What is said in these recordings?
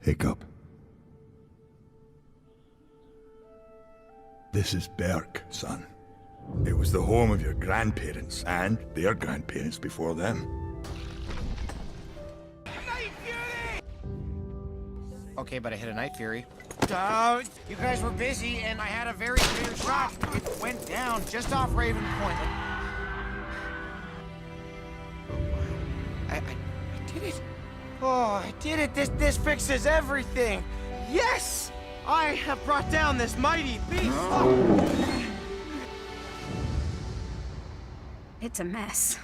Hiccup. This is Berk, son. It was the home of your grandparents and their grandparents before them. Okay, but I hit a Night Fury. You guys were busy, and I had a very clear shot. It went down just off Raven Point. I did it. Oh, I did it. This fixes everything. Yes! I have brought down this mighty beast. Oh. It's a mess.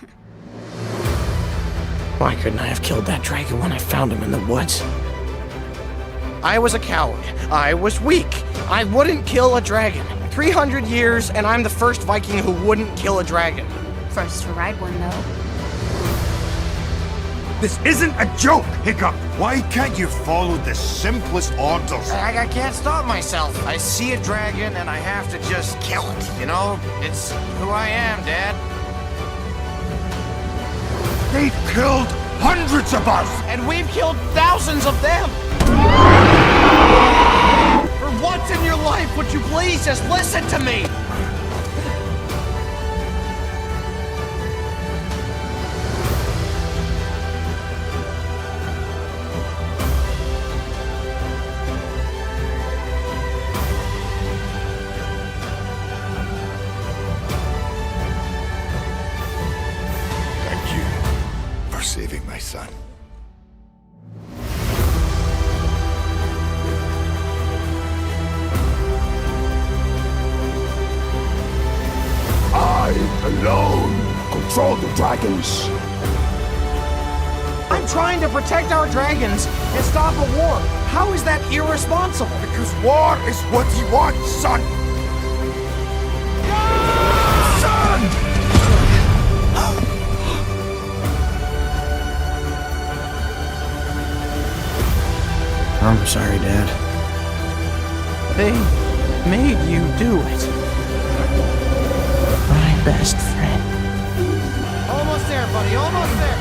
Why couldn't I have killed that dragon when I found him in the woods? I was a coward. I was weak. I wouldn't kill a dragon. 300 years, and I'm the first Viking who wouldn't kill a dragon. First to ride one, though. This isn't a joke, Hiccup! Why can't you follow the simplest orders? I can't stop myself. I see a dragon, and I have to just kill it, you know? It's who I am, Dad. They've killed hundreds of us! And we've killed thousands of them! For once in your life, would you please just listen to me? Thank you for saving my son. I alone control the dragons. I'm trying to protect our dragons and stop a war. How is that irresponsible? Because war is what he wants, son! Son! I'm sorry, Dad. They made you do it. My best friend. Almost there, buddy. Almost there.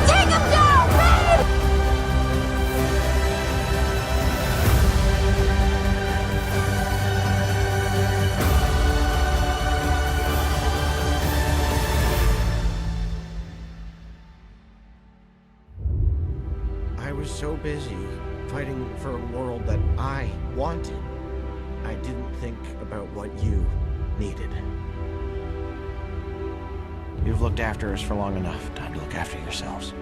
Take him down, babe! I was so busy fighting for a world that I wanted, I didn't think about what you needed. You've looked after us for long enough. Time to look after yourselves.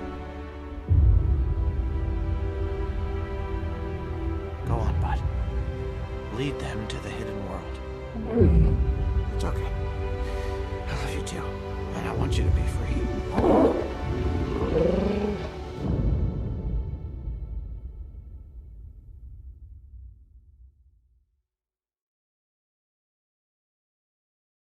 Go on, bud. Lead them to the hidden world. It's okay. I love you too, and I want you to be free.